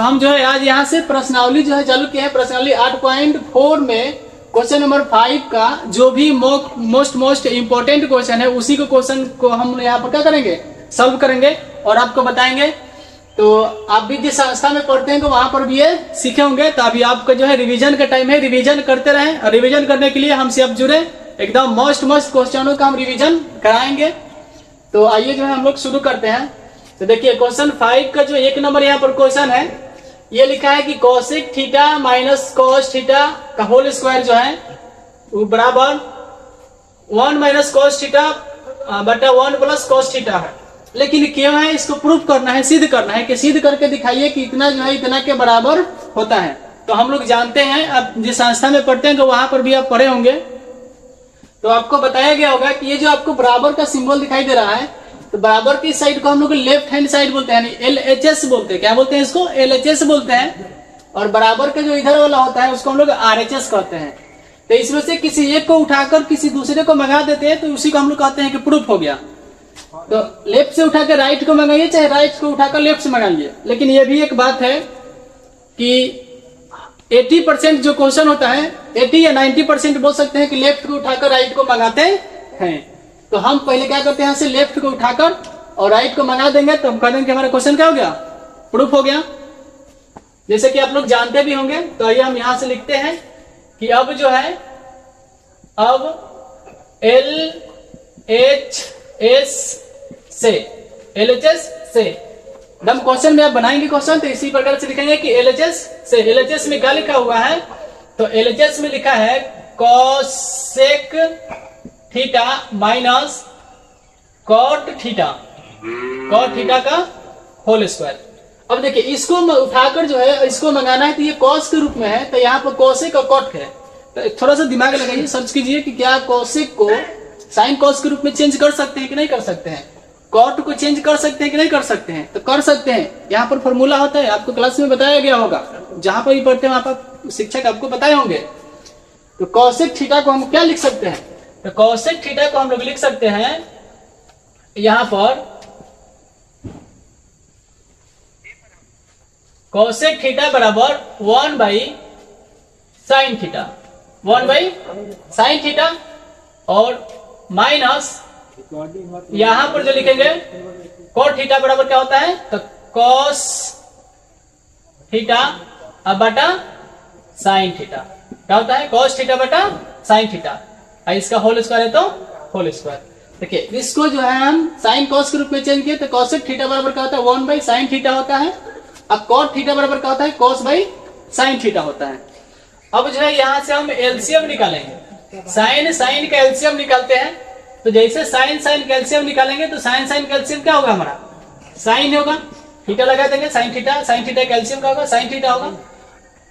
तो हम जो है आज यहाँ से प्रश्नावली जो है चालू किए हैं। प्रश्नावली 8.4 में क्वेश्चन नंबर 5 का जो भी मोस्ट इम्पोर्टेंट क्वेश्चन है उसी को क्वेश्चन को हम यहाँ पर क्या करेंगे, सॉल्व करेंगे और आपको बताएंगे। तो आप भी जिस संस्था में पढ़ते हैं तो वहां पर भी ये सीखे होंगे। तो अभी आपका जो है रिवीजन का टाइम है, रिवीजन करते रहें। और रिवीजन करने के लिए हमसे आप जुड़े, एकदम मोस्ट क्वेश्चनों का हम रिवीजन कराएंगे। तो आइए जो है हम लोग शुरू करते हैं। तो देखिए क्वेश्चन 5 का जो 1 नंबर यहाँ पर क्वेश्चन है, ये लिखा है कि cosec theta minus cos theta का होल स्क्वायर जो है वो बराबर 1 माइनस कोस थीटा बटा 1 प्लस कोस थीटा है। लेकिन क्यों है, इसको प्रूफ करना है, सिद्ध करना है कि सिद्ध करके दिखाइए कि इतना जो है इतना के बराबर होता है। तो हम लोग जानते हैं, अब जिस संस्था में पढ़ते हैं तो वहां पर भी आप पढ़े होंगे, तो आपको बताया गया होगा कि ये जो आपको बराबर का सिंबल दिखाई दे रहा है, तो बराबर की साइड को हम लोग लेफ्ट हैंड साइड बोलते हैं, LHS बोलते हैं। क्या बोलते हैं इसको? LHS बोलते हैं। और बराबर का जो इधर वाला होता है उसको हम लोग RHS कहते हैं। तो इसमें से किसी एक को उठाकर किसी दूसरे को मंगा देते हैं, तो उसी को हम लोग कहते हैं कि प्रूफ हो गया। तो लेफ्ट से उठाकर राइट को मंगाइए, चाहे राइट को उठाकर लेफ्ट से मंगाइए। लेकिन ये भी एक बात है कि 80% जो क्वेश्चन होता है, 80 या 90% बोल सकते हैं कि लेफ्ट को उठाकर राइट को मंगाते हैं। तो हम पहले क्या करते हैं, यहाँ से लेफ्ट को उठाकर और राइट को मंगा देंगे, तो हम कह देंगे कि हमारा क्वेश्चन क्या हो गया, प्रूफ हो गया। जैसे कि आप लोग जानते भी होंगे। तो आइए हम यहां से लिखते हैं कि अब जो है, अब LHS से हम क्वेश्चन में आप बनाएंगे क्वेश्चन, तो इसी प्रकार से लिखेंगे कि LHS से। LHS में क्या लिखा हुआ है, तो LHS में लिखा है cosec theta minus cot theta का होल स्क्वायर। अब देखिए इसको उठाकर जो है इसको मंगाना है, तो ये कॉस के रूप में है, तो यहाँ पर कोसेक और कॉट है। तो थोड़ा सा दिमाग लगाइए, सर्च कीजिए कि क्या कोसेक को साइन कॉस के रूप में चेंज कर सकते हैं कि नहीं कर सकते हैं, कॉट को चेंज कर सकते हैं कि नहीं कर सकते हैं। तो कर सकते हैं। यहाँ पर फॉर्मूला होता है, आपको क्लास में बताया गया होगा, जहां पर भी पढ़ते हैं वहां पर शिक्षक आपको बताए होंगे। तो कोसेक थीटा को हम क्या लिख सकते हैं, तो कोसेक थीटा को हम लोग लिख सकते हैं यहां पर कोसेक थीटा बराबर 1 by sine theta, 1 by sine theta, और माइनस यहां पर जो लिखेंगे कोट थीटा बराबर क्या होता है, तो कॉस थीटा बटा साइन थीटा। क्या होता है, कॉस थीटा बटा साइन थीटा। इसका होल स्क्वायर है तो होल स्क्वायर। देखिए इसको जो है हम साइन कॉस के रूप में चेंज किए, तो कॉसेक थीटा बराबर क्या होता है, 1 बाई साइन थीटा होता है। अब कॉट थीटा बराबर क्या होता है, कॉस बाई साइन थीटा होता है। अब जो है यहां से हम एलसीएम निकालेंगे, साइन का एलसीएम निकालते हैं। तो जैसे साइन का एलसीएम निकालेंगे, तो साइन का एलसीएम क्या होगा, हमारा साइन होगा, थीटा लगा देंगे, साइन थीटा का एलसीएम क्या होगा, साइन थीटा होगा।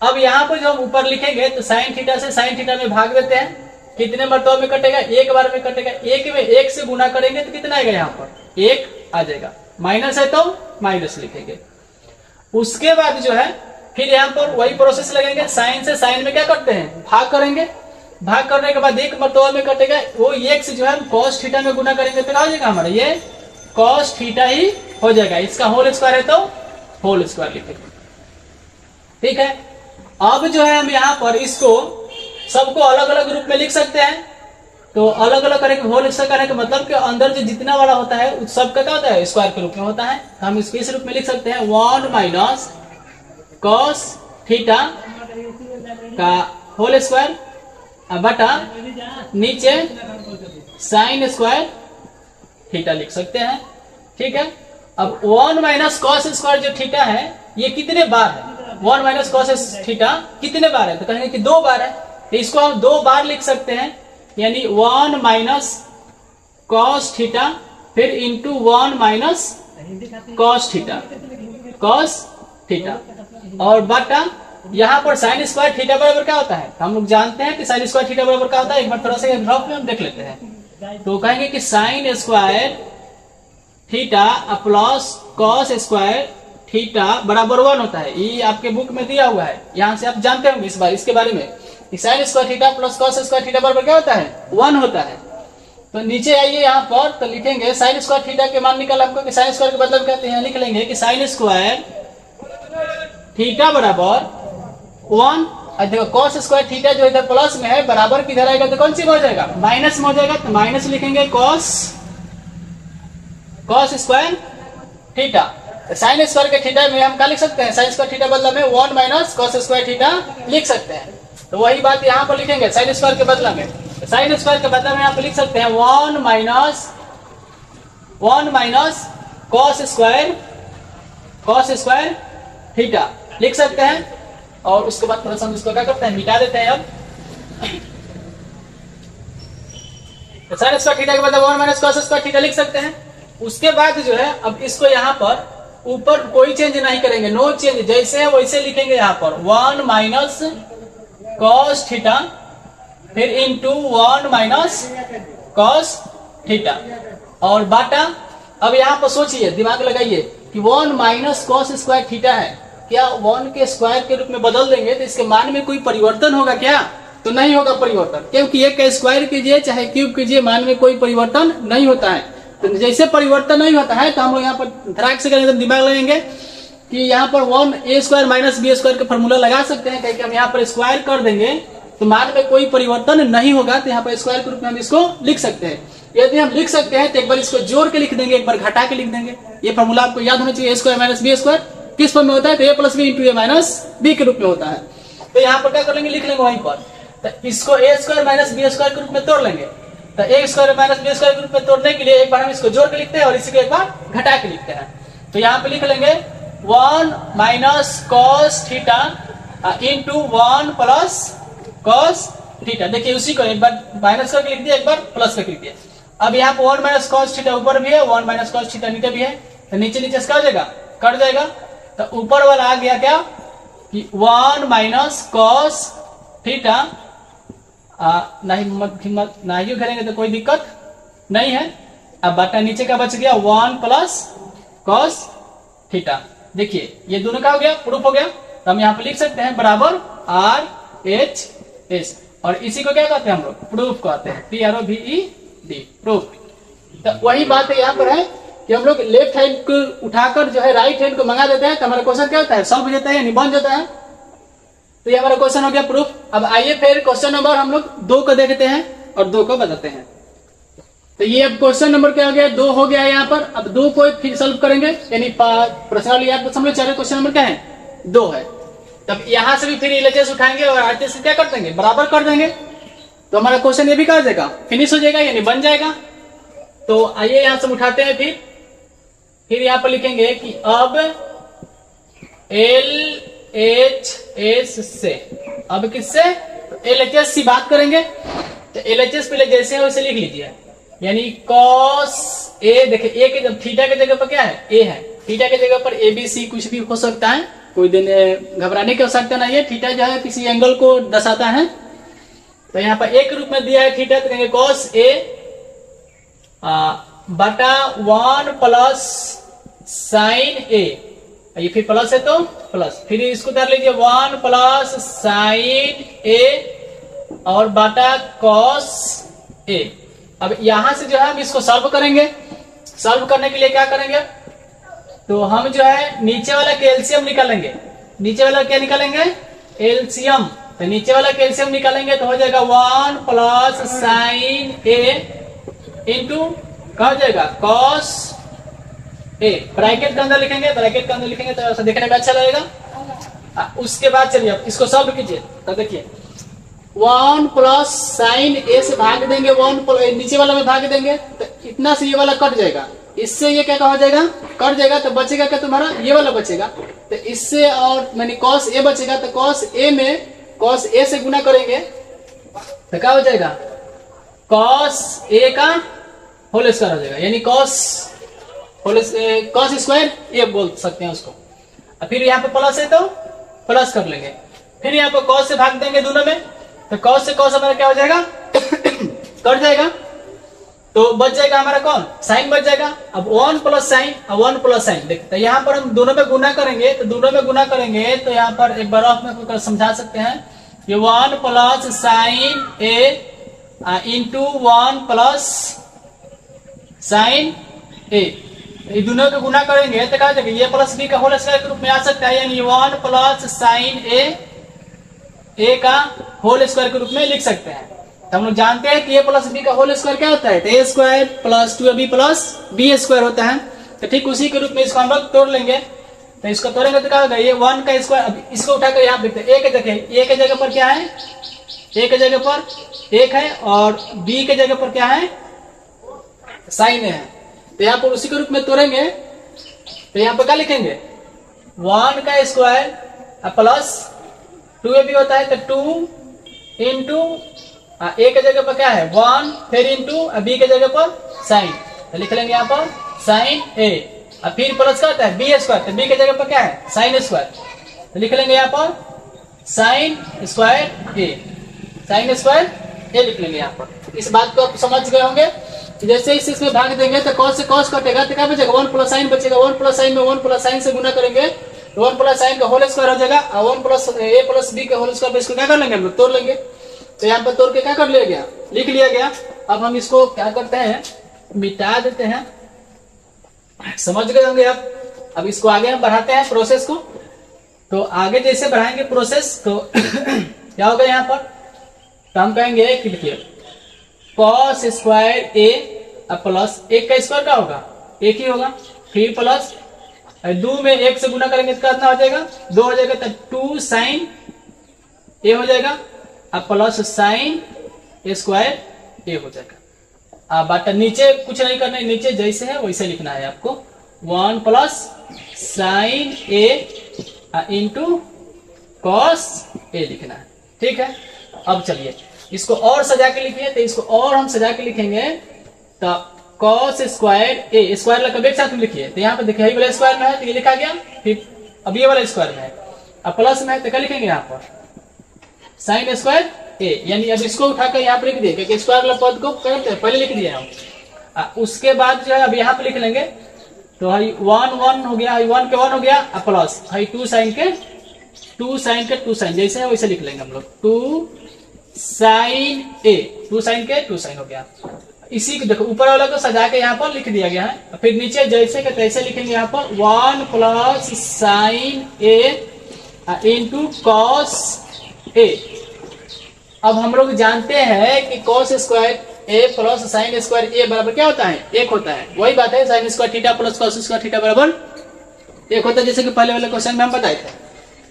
अब यहाँ पर जो हम ऊपर लिखेंगे, तो साइन थीटा में भाग देते हैं। कितने मरतबा में कटेगा, एक बार में कटेगा। एक में 1 से गुना करेंगे तो कितना आएगा, यहाँ पर 1 आ जाएगा। माइनस है तो माइनस लिखेंगे। उसके बाद जो है फिर यहाँ पर वही प्रोसेस लगेंगे, साइन से साइन में क्या करते हैं, भाग करेंगे। भाग करने के बाद 1 मरतबा में कटेगा, वो 1 से जो है कॉस थीटा में गुना करेंगे तो क्या हो जाएगा, हमारा ये कॉस थीटा ही हो जाएगा। इसका होल स्क्वायर है तो होल स्क्वायर लिखेंगे। ठीक है। अब जो है हम यहाँ पर इसको सबको अलग अलग रूप में लिख सकते हैं। तो अलग अलग करेंगे, होल स्क्वायर करने का मतलब कि अंदर जो जितना बड़ा होता है उस सबका क्या होता है, स्क्वायर के रूप में होता है। तो हम इसको इस रूप में लिख सकते हैं, 1 माइनस कॉस थीटा का होल स्क्वायर बटा नीचे साइन स्क्वायर थीटा लिख सकते हैं। ठीक है। अब 1 माइनस कॉस स्क्वायर जो थीटा है, ये कितने बार है, 1 माइनस कॉस थीटा कितने बार है, तो कहेंगे कि 2 बार है। तो इसको हम 2 बार लिख सकते हैं, यानी 1 माइनस कॉस थीटा फिर इंटू 1 माइनस कॉस थीटा और बटा यहाँ पर साइन स्क्वायर थीटा बराबर क्या होता है, हम लोग जानते हैं कि साइन स्क्वायर थीटा बराबर क्या होता है। एक बार थोड़ा सा रफ में हम देख लेते हैं। तो कहेंगे कि sine square theta plus cos square theta बराबर 1 होता है। ये आपके बुक में दिया हुआ है, यहाँ से आप जानते होंगे इस बार इसके बारे में। Sine square theta plus cos square theta बराबर क्या होता है, 1 होता है। तो नीचे आइए यहाँ पर, तो लिखेंगे साइन स्क्वायर थीटा के मान निकाल आपको कि साइन स्क्वायर के मतलब क्या, यहाँ लिख लेंगे कि साइन स्क्वायर थीटा बराबर 1, देखो cos स्क्वायर थीटा जो इधर प्लस में है बराबर किधर आएगा तो कौन सी में हो जाएगा, माइनस में हो जाएगा। तो माइनस लिखेंगे cos square theta. Sine square के थीटा में हम क्या लिख सकते हैं, साइन स्क्वायर थीटा बदला में 1 माइनस cos स्क्वायर थीटा लिख सकते हैं। तो वही बात यहाँ पर लिखेंगे साइन स्क्वायर के बदला में। साइन स्क्वायर के बदला में यहाँ पर लिख सकते हैं 1 माइनस cos स्क्वायर थीटा लिख सकते हैं। और उसके बाद थोड़ा सा हम इसको क्या करते हैं, मिटा देते हैं। अब साइन स्क्वायर थीटा के बदले 1 माइनस cos स्क्वायर थीटा लिख सकते हैं। उसके बाद जो है अब इसको यहाँ पर ऊपर कोई चेंज नहीं करेंगे, नो चेंज, जैसे है वैसे लिखेंगे। यहाँ पर 1 माइनस cos थीटा फिर इंटू 1 माइनस cos थीटा और बाटा। अब यहाँ पर सोचिए, दिमाग लगाइए कि 1 माइनस cos स्क्वायर थीटा है, क्या 1 के स्क्वायर के रूप में बदल देंगे तो इसके मान में कोई परिवर्तन होगा क्या, तो नहीं होगा परिवर्तन, क्योंकि एक स्क्वायर कीजिए चाहे क्यूब कीजिए मान में कोई परिवर्तन नहीं होता है। तो जैसे परिवर्तन नहीं होता है तो हम लोग यहाँ पर धड़ाक से करेंगे, दिमाग लगाएंगे कि यहाँ पर 1a square minus b square का फॉर्मूला लगा सकते हैं, क्योंकि हम यहाँ पर स्क्वायर कर देंगे तो मान में कोई परिवर्तन नहीं होगा। तो यहाँ पर स्क्वायर के रूप में हम इसको लिख सकते हैं। यदि हम लिख सकते हैं तो एक बार इसको जोड़ के लिख देंगे, एक बार घटा के लिख देंगे। ये फॉर्मूला आपको याद होना चाहिए, a square minus b square किस फॉर्म में होता है, तो a plus B into A minus B के रूप में होता है। तो यहाँ पर क्या कर लेंगे, लिख लेंगे वहीं पर। तो इसको a square minus B square के रूप में तोड़ लेंगे। तो a square minus B square के रूप में तोड़ने के लिए एक बार हम इसको जोड़ के लिखते हैं और इसी को एक बार घटा के लिखते हैं। तो यहाँ पे लिख लेंगे 1 minus cos theta into 1 plus cos theta. देखिए उसी को एक बार माइनस करके लिख दिया, एक बार प्लस करके लिख दिया। अब यहाँ पे 1 माइनस cos थीटा ऊपर भी है, 1 माइनस cos थीटा नीचे भी है। तो नीचे नीचे क्या हो जाएगा, कट जाएगा। तो ऊपर वाला आ गया क्या कि 1 माइनस cos थीटा, नहीं करेंगे तो कोई दिक्कत नहीं है। अब बटा नीचे का बच गया 1 प्लस cos थीटा। देखिए ये दोनों का हो गया, प्रूफ हो गया। तो हम यहाँ पे लिख सकते हैं बराबर RHS, और इसी को क्या कहते हैं हम लोग, प्रूफ कहते हैं, PROVED, प्रूफ। तो वही बात है यहाँ पर है कि हम लोग लेफ्ट हैंड को उठाकर जो है राइट हैंड को मंगा देते हैं तो हमारा क्वेश्चन क्या होता है, सॉल्व हो जाता है, यानी बन जाता है। तो ये हमारा क्वेश्चन हो गया प्रूफ। अब आइए फिर क्वेश्चन नंबर हम लोग 2 को देखते हैं और 2 को बताते हैं। तो ये अब क्वेश्चन नंबर क्या हो गया, 2 हो गया है यहाँ पर। अब 2 को फिर सॉल्व करेंगे, यानी प्रश्न याद तो समझ चलिए क्वेश्चन नंबर क्या है, 2 है। तब यहाँ से भी फिर एलएचएस उठाएंगे और आरएचएस से क्या कर देंगे, बराबर कर देंगे। तो हमारा क्वेश्चन ये भी कर देगा, फिनिश हो जाएगा, यानी बन जाएगा। तो आइए यहाँ से उठाते हैं। फिर यहाँ पर लिखेंगे कि अब LHS से, अब किससे, LHS से बात करेंगे। तो LHS पहले जैसे है वैसे लिख लीजिए, यानी cos A। देखिए A के जब थीटा के जगह पर क्या है, A है, थीटा के जगह पर ABC कुछ भी हो सकता है, कोई दिन घबराने की आवश्यकता नहीं है। थीटा जो है किसी एंगल को दर्शाता है। तो यहाँ पर A के रूप में दिया है थीटा, तो कहेंगे cos A बटा 1 प्लस साइन A। ये फिर प्लस है तो प्लस, फिर इसको उतार लीजिए 1 प्लस साइन A और बाटा cos A। अब यहां से जो है हम इसको सॉल्व करेंगे। सॉल्व करने के लिए क्या करेंगे, तो हम जो है नीचे वाला के एलसीएम निकालेंगे। नीचे वाला क्या निकालेंगे, एलसीएम। तो नीचे वाला के एलसीएम निकालेंगे तो हो जाएगा 1 प्लस साइन A इंटू क्या हो जाएगा, cos A। ब्रैकेट के अंदर लिखेंगे, ब्रैकेट के अंदर लिखेंगे तो ऐसा देखने में अच्छा लगेगा। उसके बाद चलिए अब इसको सॉल्व कीजिए। तो देखिए 1 प्लस साइन A से भाग देंगे, 1 प्लस नीचे वाला में भाग देंगे तो इतना से ये वाला कट जाएगा, इससे ये क्या हो जाएगा, कट जाएगा। तो बचेगा क्या तुम्हारा, ये वाला बचेगा। तो इससे और मैंने cos A बचेगा, तो cos A में cos A से गुना करेंगे तो क्या हो जाएगा, cos A का होल स्क्वायर हो जाएगा, यानी cos स्क्वायर A बोल सकते हैं उसको। फिर यहाँ पे प्लस है तो प्लस कर लेंगे, फिर यहाँ पे cos से भाग देंगे दोनों में, तो cos से cos हमारा क्या हो जाएगा कट जाएगा। तो बच जाएगा हमारा कौन, साइन बच जाएगा। अब 1 प्लस साइन और 1 प्लस साइन देखते हैं, यहाँ पर हम दोनों में गुना करेंगे। तो दोनों में गुना करेंगे तो यहाँ पर एक बार ऑफ में समझा सकते हैं, ये 1 plus sign A into 1 plus sign A। ये दोनों को गुना करेंगे तो क्या जाएगा, ए प्लस बी का होल स्क्वायर के रूप में आ सकता है, यानी 1 प्लस साइन ए का होल स्क्वायर के रूप में लिख सकते हैं। तो हम लोग जानते हैं कि ए प्लस बी का होल स्क्वायर क्या होता है, तो A square plus 2ab plus B square होता है। तो ठीक उसी के रूप में इसको हम लोग तोड़ लेंगे। तो इसको तोड़ेंगे तो क्या होगा, ये 1 का स्क्वायर, अब इसको उठाकर यहाँ देखते हैं, ए के जगह पर क्या है, ए के जगह पर 1 है और बी के जगह पर क्या है, साइन है। तो यहाँ पर उसी के रूप में तोड़ेंगे तो यहाँ पर क्या लिखेंगे, 1 का स्क्वायर प्लस 2ab होता है, तो 2 इंटू ए के जगह पर क्या है 1, फिर इंटू बी के जगह पर साइन, तो लिख लेंगे यहाँ पर साइन ए, और फिर प्लस क्या होता है बी स्क्वायर, तो बी के जगह पर क्या है साइन स्क्वायर, तो लिख लेंगे यहाँ पर साइन स्क्वायर ए, साइन स्क्वायर ए लिख लेंगे यहाँ पर। इस बात को आप समझ गए होंगे। जैसे इस इसमें भाग देंगे तो कॉस से कॉस कटेगा तो क्या बचेगा, 1 प्लस साइन बचेगा, 1 प्लस साइन में 1 प्लस साइन से गुना करेंगे तो 1 प्लस साइन का होल स्क्वायर हो जाएगा, और 1 प्लस ए प्लस बी का होल स्क्वायर, इसको क्या कर लेंगे हम लोग तोड़ लेंगे। तो यहाँ पर तोड़ के क्या कर लिया गया, लिख लिया गया। अब हम इसको क्या करते हैं, मिटा देते हैं, समझ गए होंगे आप। अब इसको आगे हम बढ़ाते हैं प्रोसेस को। तो आगे जैसे बढ़ाएंगे प्रोसेस तो क्या होगा यहाँ पर, तो हम कहेंगे कि देखिए कॉस स्क्वायर ए प्लस 1 का स्क्वायर क्या होगा 1 ही होगा, फिर प्लस 2 में 1 से गुना करेंगे तो कितना हो जाएगा 2 हो जाएगा, तो 2 साइन ए हो जाएगा अब प्लस साइन स्क्वायर ए हो जाएगा। अब बात नीचे कुछ नहीं करना है, नीचे जैसे है वैसे लिखना है आपको, 1 plus sign A into cos A लिखना है, ठीक है। अब चलिए इसको और सजा के लिखिए, तो इसको और हम सजा के लिखेंगे तो कॉस स्क्वायर ए, स्क्वायर लगा एक साथ में लिखिए, तो यहाँ पे देखिए ये वाला स्क्वायर में है तो ये लिखा गया, फिर अब ये वाला स्क्वायर में है, अब प्लस में है तो क्या लिखेंगे यहाँ पर साइन स्क्वायर ए, यानी अब इसको उठाकर यहाँ पर लिख दिए क्योंकि स्क्वायर वाला पद को कहते हैं पहले लिख दिए हम। उसके बाद जो है अब यहाँ पे लिख लेंगे, तो हाई 1 हो गया, हाई 1 के 1 हो गया, प्लस हाई 2 साइन के 2 साइन जैसे है वैसे लिख लेंगे हम लोग, 2 साइन ए, 2 साइन के 2 साइन हो गया। इसी को देखो ऊपर वाला को सजा के यहाँ पर लिख दिया गया है, फिर नीचे जैसे के तैसे लिखेंगे यहाँ पर 1 plus sign A into cos A. अब हम लोग जानते हैं कि कॉस स्क्वायर ए प्लस साइन स्क्वायर ए बराबर क्या होता है 1 होता है, वही बात है sine square theta plus cos square theta बराबर 1 होता है, जैसे कि पहले वाले क्वेश्चन में हम बताए थे।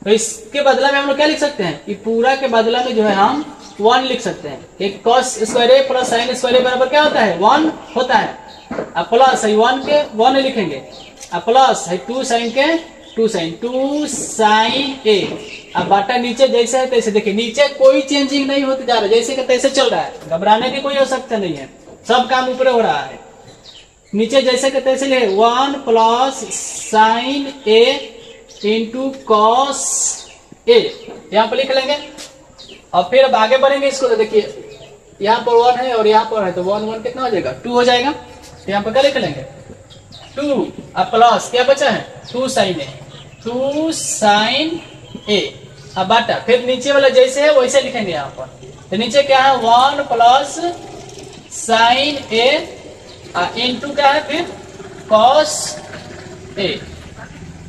तो इसके बदला में हम लोग क्या लिख सकते हैं, कि पूरा के बदला में जो है हम 1 लिख सकते हैं, एक कॉस स्क्वायर ए प्लस साइन स्क्वायर ए बराबर क्या होता है 1 होता है, अब प्लस है 1 के 1 लिखेंगे, अब प्लस है 2 साइन के 2 साइन ए, अब बाटा नीचे जैसे है तैसे, देखिए नीचे कोई चेंजिंग नहीं होते जा रहा है, जैसे कि तैसे चल रहा है, घबराने की कोई आवश्यकता नहीं है, सब काम ऊपर हो रहा है। नीचे जैसे कि तैसे ले 1 plus sign A into cos A यहाँ पर लिख लेंगे, और फिर अब आगे बढ़ेंगे इसको, तो देखिए यहाँ पर 1 है और यहाँ पर है, तो 1 कितना हो जाएगा 2 हो जाएगा, तो यहाँ पर क्या लिख लेंगे 2, अब प्लस क्या बचा है 2 साइन ए, 2 साइन ए, अब बाटा फिर नीचे वाला जैसे है वैसे लिखेंगे यहाँ पर, तो नीचे क्या है 1 प्लस साइन ए इंटू क्या है फिर कॉस ए।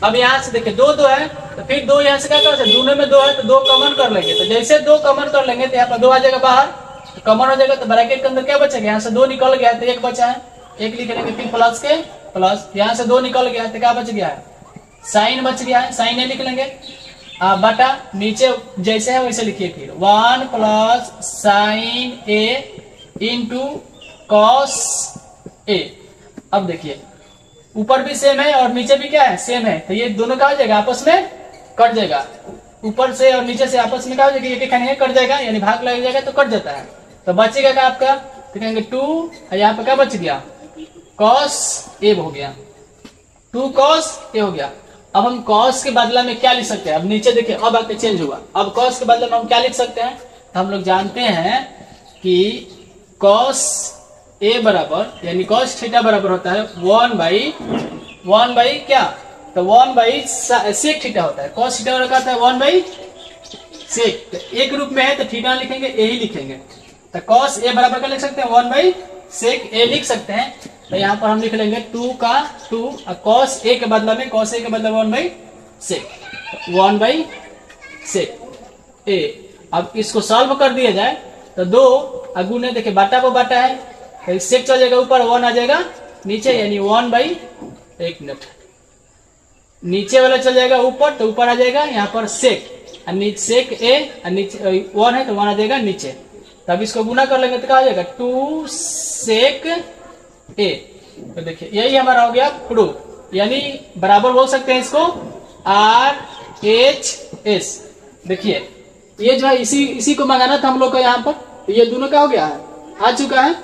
अब यहाँ से देखिए 2 है, तो फिर 2 यहाँ से क्या कर सकते, दोनों में 2 है तो 2 कॉमन कर लेंगे, तो जैसे 2 कॉमन कर लेंगे तो यहाँ पर 2 आ जाएगा बाहर, तो कॉमन हो जाएगा, तो ब्रैकेट के अंदर क्या बचेगा, यहाँ से 2 निकल गया तो 1 बचा है, 1 लिख लेंगे, फिर प्लस के प्लस, यहाँ से 2 निकल गया तो क्या बच गया है साइन बच गया है, साइन ए लिख लेंगे, बटा नीचे जैसे है वैसे लिखिए, फिर 1 plus sign A into cos A. अब देखिए ऊपर भी सेम है और नीचे भी क्या है सेम है, तो ये दोनों क्या हो जाएगा आपस में कट जाएगा, ऊपर से और नीचे से आपस में क्या हो जाएगा एक एक कट जाएगा, यानी भाग लग जाएगा तो कट जाता है, तो बचेगा क्या आपका, तो कहेंगे 2, यहाँ पे क्या बच गया कॉस ए हो गया, 2 कॉस ए हो गया। अब हम कॉस के बदला में क्या लिख सकते हैं, अब नीचे देखिए अब आके चेंज हुआ, अब कॉस के बदले में हम क्या लिख सकते हैं, तो हम लोग जानते हैं कि कॉस ए बराबर यानी कॉस थीटा बराबर होता है 1 बाई क्या, तो 1 बाई सेक थीटा होता है, कॉस थीटा बराबर होता है 1 बाई सेक, तो एक रूप में है तो थीटा लिखेंगे ए ही लिखेंगे, तो कॉस ए बराबर क्या लिख सकते हैं 1 बाई सेक ए लिख सकते हैं, तो यहाँ पर हम लिख लेंगे 2 का 2 कॉस ए के बदला में, कॉस ए के बदला 1 बाई सेक, 1 बाई सेक ए। अब इसको सॉल्व कर दिया जाए तो 2 अगुने देखिए बाटा को बाटा है, तो सेक चल जाएगा ऊपर, 1 आ जाएगा नीचे, यानी 1 बाई, एक मिनट, नीचे वाला चल जाएगा ऊपर तो ऊपर आ जाएगा यहाँ पर सेक, सेक ए, नीचे 1 है तो 1 आ जाएगा नीचे। तब इसको गुना कर लेंगे तो क्या आ जाएगा 2 सेक ए। तो देखिए यही हमारा हो गया प्रूफ, यानी बराबर बोल सकते हैं इसको RHS। देखिए ये जो है इसी को मंगाना था हम लोग को यहाँ पर, तो ये दोनों क्या हो गया है, आ चुका है।